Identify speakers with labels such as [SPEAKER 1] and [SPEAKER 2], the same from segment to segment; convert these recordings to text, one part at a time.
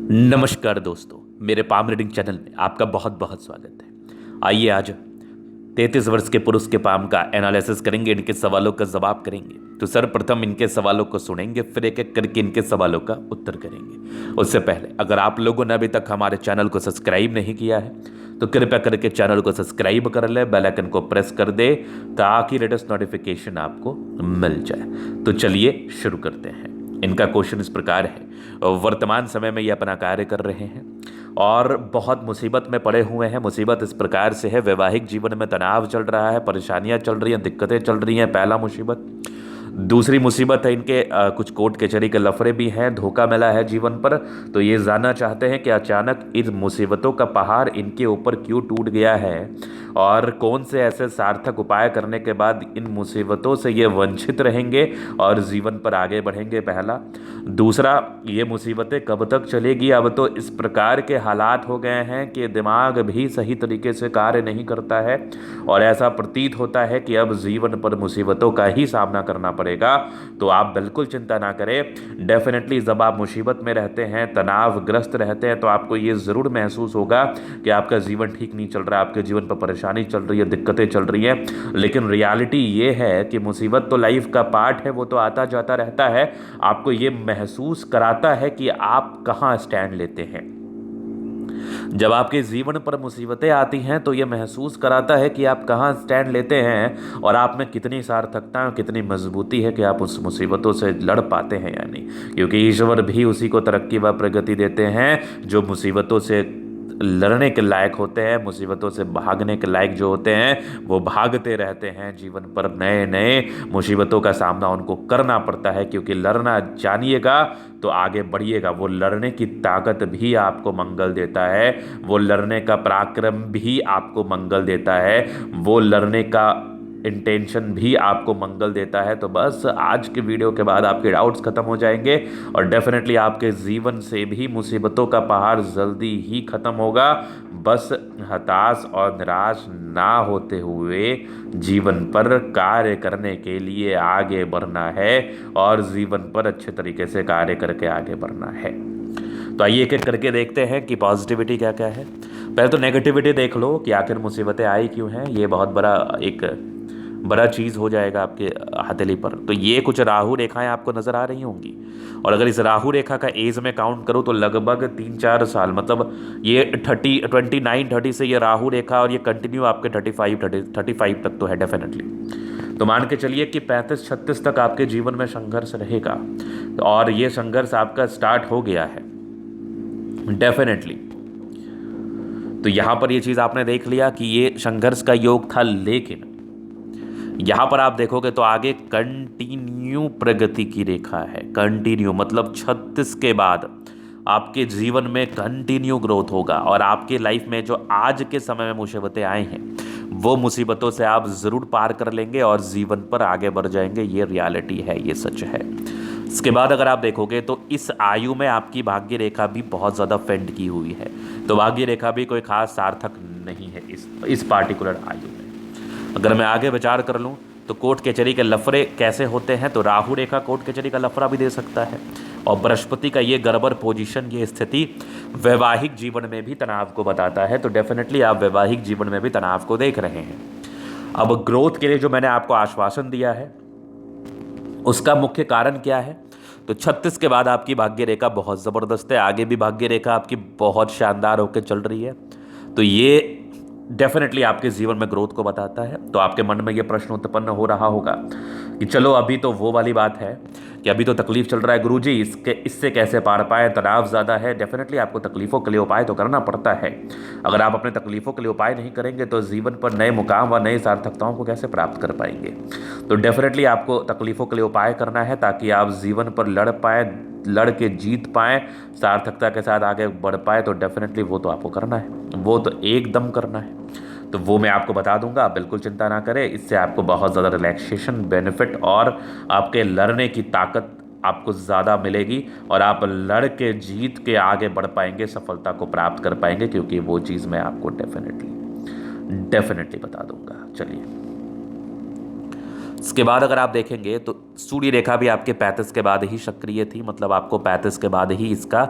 [SPEAKER 1] नमस्कार दोस्तों, मेरे पाम रीडिंग चैनल में आपका बहुत बहुत स्वागत है। आइए आज 33 वर्ष के पुरुष के पाम का एनालिसिस करेंगे, इनके सवालों का जवाब करेंगे। तो सर्वप्रथम इनके सवालों को सुनेंगे, फिर एक एक करके इनके सवालों का उत्तर करेंगे। उससे पहले अगर आप लोगों ने अभी तक हमारे चैनल को सब्सक्राइब नहीं किया है तो कृपया करके चैनल को सब्सक्राइब कर ले, बेल आइकन को प्रेस कर दे ताकि लेटेस्ट नोटिफिकेशन आपको मिल जाए। तो चलिए शुरू करते हैं। इनका क्वेश्चन इस प्रकार है, वर्तमान समय में ये अपना कार्य कर रहे हैं और बहुत मुसीबत में पड़े हुए हैं। मुसीबत इस प्रकार से है, वैवाहिक जीवन में तनाव चल रहा है, परेशानियां चल रही हैं, दिक्कतें चल रही हैं, पहला मुसीबत। दूसरी मुसीबत है इनके कुछ कोर्ट कचहरी के लफड़े भी हैं, धोखा मिला है जीवन पर। तो ये जानना चाहते हैं कि अचानक इन मुसीबतों का पहाड़ इनके ऊपर क्यों टूट गया है और कौन से ऐसे सार्थक उपाय करने के बाद इन मुसीबतों से ये वंचित रहेंगे और जीवन पर आगे बढ़ेंगे, पहला। दूसरा, ये मुसीबतें कब तक चलेगी। अब तो इस प्रकार के हालात हो गए हैं कि दिमाग भी सही तरीके से कार्य नहीं करता है और ऐसा प्रतीत होता है कि अब जीवन पर मुसीबतों का ही सामना करना पड़ेगा। तो आप बिल्कुल चिंता ना करें। डेफिनेटली जब आप मुसीबत में रहते हैं, तनावग्रस्त रहते हैं, तो आपको ये ज़रूर महसूस होगा कि आपका जीवन ठीक नहीं चल रहा है, आपके जीवन पर परेशानी चल रही है, दिक्कतें चल रही हैं। लेकिन रियलिटी ये है कि मुसीबत तो लाइफ का पार्ट है, वो तो आता जाता रहता है। आपको ये महसूस कराता है कि आप कहाँ स्टैंड लेते हैं। जब आपके जीवन पर मुसीबतें आती हैं तो ये महसूस कराता है कि आप कहाँ स्टैंड लेते हैं और आप में कितनी सार्थकता और कितनी मजबूती है कि आप उस मुसीबतों से लड़ पाते हैं या नहीं। क्योंकि ईश्वर भी उसी को तरक्की व प्रगति देते हैं जो मुसीबतों से लड़ने के लायक होते हैं, मुसीबतों से भागने के लायक जो होते हैं वो भागते रहते हैं। जीवन पर नए नए मुसीबतों का सामना उनको करना पड़ता है, क्योंकि लड़ना जानिएगा तो आगे बढ़िएगा। वो लड़ने की ताकत भी आपको मंगल देता है, वो लड़ने का पराक्रम भी आपको मंगल देता है, वो लड़ने का इंटेंशन भी आपको मंगल देता है। तो बस आज के वीडियो के बाद आपके डाउट्स खत्म हो जाएंगे और डेफिनेटली आपके जीवन से भी मुसीबतों का पहाड़ जल्दी ही खत्म होगा। बस हताश और निराश ना होते हुए जीवन पर कार्य करने के लिए आगे बढ़ना है और जीवन पर अच्छे तरीके से कार्य करके आगे बढ़ना है। तो आइए एक एक करके देखते हैं कि पॉजिटिविटी क्या क्या है। पहले तो नेगेटिविटी देख लो कि आखिर मुसीबतें आई क्यों हैं। ये बहुत बड़ा चीज़ हो जाएगा आपके हथेली पर। तो ये कुछ राहु रेखाएं आपको नज़र आ रही होंगी और अगर इस राहु रेखा का एज में काउंट करूँ तो लगभग 3-4 साल, मतलब ये 29-30 से ये राहु रेखा और ये कंटिन्यू आपके 35 तक तो है डेफिनेटली। तो मान के चलिए कि 35-36 तक आपके जीवन में संघर्ष रहेगा और ये संघर्ष आपका स्टार्ट हो गया है डेफिनेटली। तो यहाँ पर ये चीज़ आपने देख लिया कि ये संघर्ष का योग था, लेकिन यहाँ पर आप देखोगे तो आगे कंटिन्यू प्रगति की रेखा है। कंटिन्यू मतलब 36 के बाद आपके जीवन में कंटिन्यू ग्रोथ होगा और आपके लाइफ में जो आज के समय में मुसीबतें आई हैं वो मुसीबतों से आप ज़रूर पार कर लेंगे और जीवन पर आगे बढ़ जाएंगे। ये रियलिटी है, ये सच है। इसके बाद अगर आप देखोगे तो इस आयु में आपकी भाग्य रेखा भी बहुत ज़्यादा फेंड की हुई है। तो भाग्य रेखा भी कोई खास सार्थक नहीं है इस पार्टिकुलर आयु में। अगर मैं आगे विचार कर लूँ तो कोर्ट कचहरी के लफड़े कैसे होते हैं, तो राहु रेखा कोर्ट कचहरी का लफड़ा भी दे सकता है और बृहस्पति का ये गड़बड़ पोजीशन, ये स्थिति वैवाहिक जीवन में भी तनाव को बताता है। तो डेफिनेटली आप वैवाहिक जीवन में भी तनाव को देख रहे हैं। अब ग्रोथ के लिए जो मैंने आपको आश्वासन दिया है उसका मुख्य कारण क्या है, तो 36 के बाद आपकी भाग्य रेखा बहुत ज़बरदस्त है। आगे भी भाग्य रेखा आपकी बहुत शानदार होकर चल रही है। तो ये डेफिनेटली आपके जीवन में ग्रोथ को बताता है। तो आपके मन में ये प्रश्न उत्पन्न हो रहा होगा कि चलो अभी तो वो वाली बात है कि अभी तो तकलीफ चल रहा है गुरुजी, इससे कैसे पार पाए, तनाव ज़्यादा है। डेफिनेटली आपको तकलीफ़ों के लिए उपाय तो करना पड़ता है। अगर आप अपने तकलीफ़ों के लिए उपाय नहीं करेंगे तो जीवन पर नए मुकाम व नई सार्थकताओं को कैसे प्राप्त कर पाएंगे। तो डेफिनेटली आपको तकलीफ़ों के लिए उपाय करना है ताकि आप जीवन पर लड़ पाए, लड़ के जीत पाएँ, सार्थकता के साथ आगे बढ़ पाए। तो डेफिनेटली वो तो आपको करना है, वो तो एकदम करना है। तो वो मैं आपको बता दूंगा, आप बिल्कुल चिंता ना करें। इससे आपको बहुत ज़्यादा रिलैक्सेशन, बेनिफिट और आपके लड़ने की ताकत आपको ज़्यादा मिलेगी और आप लड़ के जीत के आगे बढ़ पाएंगे, सफलता को प्राप्त कर पाएंगे, क्योंकि वो चीज़ मैं आपको डेफिनेटली बता दूंगा। चलिए इसके बाद अगर आप देखेंगे तो सूर्य रेखा भी आपके 35 के बाद ही सक्रिय थी, मतलब आपको 35 के बाद ही इसका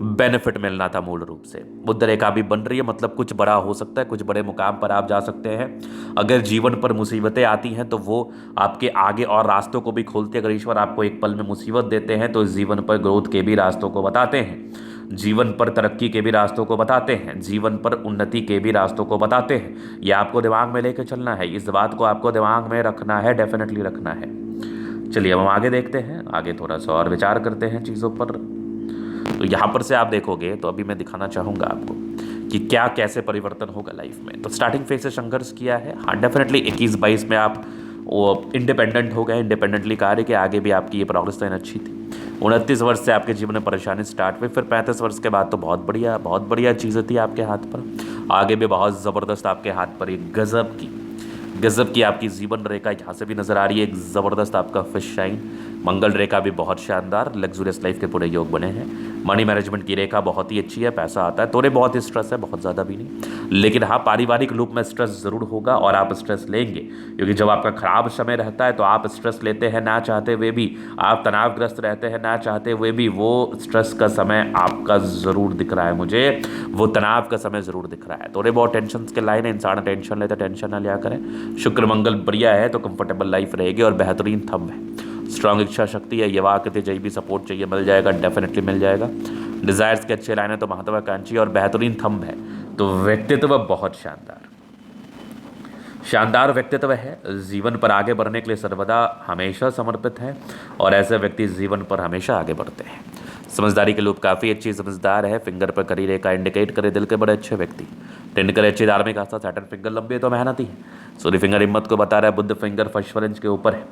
[SPEAKER 1] बेनिफिट मिलना था मूल रूप से। बुध रेखा भी बन रही है, मतलब कुछ बड़ा हो सकता है, कुछ बड़े मुकाम पर आप जा सकते हैं। अगर जीवन पर मुसीबतें आती हैं तो वो आपके आगे और रास्तों को भी खोलते हैं। अगर ईश्वर आपको एक पल में मुसीबत देते हैं तो जीवन पर ग्रोथ के भी रास्तों को बताते हैं, जीवन पर तरक्की के भी रास्तों को बताते हैं, जीवन पर उन्नति के भी रास्तों को बताते हैं। ये आपको दिमाग में लेकर चलना है, इस बात को आपको दिमाग में रखना है, डेफिनेटली रखना है। चलिए अब हम आगे देखते हैं, आगे थोड़ा सा और विचार करते हैं चीज़ों पर। तो यहाँ पर से आप देखोगे तो अभी मैं दिखाना चाहूँगा आपको कि क्या कैसे परिवर्तन होगा लाइफ में। तो स्टार्टिंग फेज से संघर्ष किया है, हाँ डेफिनेटली 21-22 में आप वो इंडिपेंडेंट हो गए, इंडिपेंडेंटली कार्य के आगे भी आपकी ये प्रोग्रेस लाइन अच्छी थी। 29 वर्ष से आपके जीवन में परेशानी स्टार्ट हुई, फिर 35 वर्ष के बाद तो बहुत बढ़िया चीज़ें थी आपके हाथ पर, आगे भी बहुत ज़बरदस्त आपके हाथ पर एक गजब की आपकी जीवन रेखा यहाँ से भी नजर आ रही है, एक ज़बरदस्त आपका फिश शाइन। मंगल रेखा भी बहुत शानदार, लग्जूरियस लाइफ के पूरे योग बने हैं। मनी मैनेजमेंट की रेखा बहुत ही अच्छी है, पैसा आता है, थोड़े बहुत स्ट्रेस है, बहुत ज़्यादा भी नहीं, लेकिन हाँ पारिवारिक रूप में स्ट्रेस ज़रूर होगा और आप स्ट्रेस लेंगे, क्योंकि जब आपका खराब समय रहता है तो आप स्ट्रेस लेते हैं ना चाहते हुए भी, आप तनावग्रस्त रहते हैं ना चाहते हुए भी। वो स्ट्रेस का समय आपका ज़रूर दिख रहा है मुझे, वो तनाव का समय ज़रूर दिख रहा है। थोड़े बहुत टेंशन के लाइन है, इंसान टेंशन लेता है, टेंशन ना लिया करें। शुक्र मंगल बढ़िया है तो कंफर्टेबल लाइफ रहेगी और बेहतरीन थंब है, स्ट्रांग इच्छा शक्ति है, युवा आकृति चाहिए भी सपोर्ट चाहिए मिल जाएगा, डेफिनेटली मिल जाएगा। डिज़ायर्स के अच्छे लाइन है तो महत्वाकांक्षी और बेहतरीन थंब है, तो व्यक्तित्व बहुत शानदार व्यक्तित्व है। जीवन पर आगे बढ़ने के लिए सर्वदा हमेशा समर्पित है और ऐसे व्यक्ति जीवन पर हमेशा आगे बढ़ते हैं। समझदारी के लोग काफ़ी अच्छी समझदार है, फिंगर पर करी रेखा इंडिकेट करे दिल के बड़े अच्छे व्यक्ति। टेंड करे अच्छी धार्मिक आस्था, सैटर्न फिंगर लंबी है तो मेहनती है। सूर्य फिंगर हिम्मत को बता रहा है, बुध फिंगर फर्स्ट इंच के ऊपर है।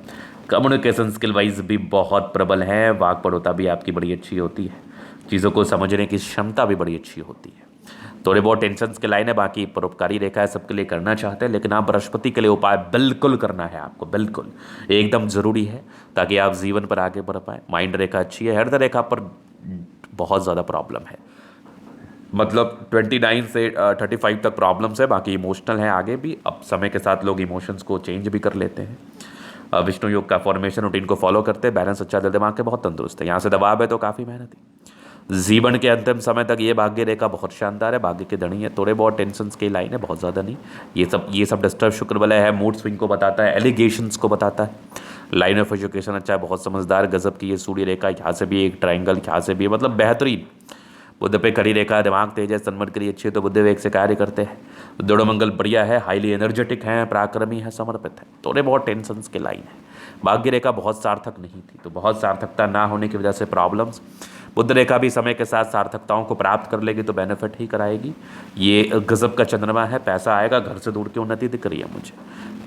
[SPEAKER 1] कम्युनिकेशन स्किल वाइज भी बहुत प्रबल है, वाक पड़ोता भी आपकी बड़ी अच्छी होती है, चीज़ों को समझने की क्षमता भी बड़ी अच्छी होती है। थोड़े बहुत टेंशन के लाइन है, बाकी परोपकारी रेखा है, सबके लिए करना चाहते हैं, लेकिन आप बृहस्पति के लिए उपाय बिल्कुल करना है आपको, बिल्कुल एकदम ज़रूरी है ताकि आप जीवन पर आगे बढ़ पाए। माइंड रेखा अच्छी है, हृदय रेखा पर बहुत ज़्यादा प्रॉब्लम है, मतलब 29 से 35 तक प्रॉब्लम्स है, बाकी इमोशनल है आगे भी। अब समय के साथ लोग इमोशंस को चेंज भी कर लेते हैं। विष्णु योग का फॉर्मेशन रूटीन को फॉलो करते हैं, बैलेंस अच्छा, दिल दिमाग के बहुत तंदुरुस्त है। यहाँ से दबाव है तो काफ़ी मेहनती। जीवन के अंतिम समय तक ये भाग्य रेखा बहुत शानदार है, भाग्य की धनी है। थोड़े बहुत टेंशन की लाइन है, बहुत ज़्यादा नहीं। ये सब डिस्टर्ब शुक्र वलय है, मूड स्विंग को बताता है, एलिगेशंस को बताता है। लाइन ऑफ एजुकेशन अच्छा है, बहुत समझदार, गजब की ये सूर्य रेखा, यहाँ से भी एक ट्राइंगल, यहाँ से भी, मतलब बेहतरीन। बुध पे खड़ी रेखा, दिमाग तेज है, सन्मत करी अच्छी है तो बुद्ध वेग से कार्य करते हैं। दृढ़ मंगल बढ़िया है, हाईली एनर्जेटिक है, पराक्रमी है, समर्पित है। थोड़े बहुत टेंशन के लाइन है। भाग्य रेखा बहुत सार्थक नहीं थी, तो बहुत सार्थकता ना होने की वजह से प्रॉब्लम्स। बुध रेखा भी समय के साथ सार्थकताओं को प्राप्त कर लेगी तो बेनिफिट ही कराएगी। ये गजब का चंद्रमा है, पैसा आएगा, घर से दूर की उन्नति दिख रही है मुझे।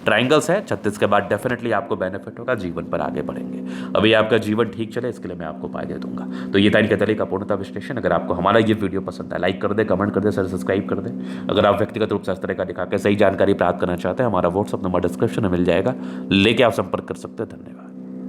[SPEAKER 1] ट्राइंगल्स है, 36 के बाद डेफिनेटली आपको बेनिफिट होगा, जीवन पर आगे बढ़ेंगे। अभी आपका जीवन ठीक चले इसके लिए मैं आपको उपाय दे दूंगा। तो ये था इनके तले का पूर्णता विश्लेषण। अगर आपको हमारा ये वीडियो पसंद है, लाइक कर दे, कमेंट कर दे, सब्सक्राइब कर दे। अगर आप व्यक्तिगत रूप से इस तरह का दिखा के सही जानकारी प्राप्त करना चाहते हैं, हमारा व्हाट्सअप नंबर डिस्क्रिप्शन में मिल जाएगा, लेके आप संपर्क कर सकते हैं। धन्यवाद।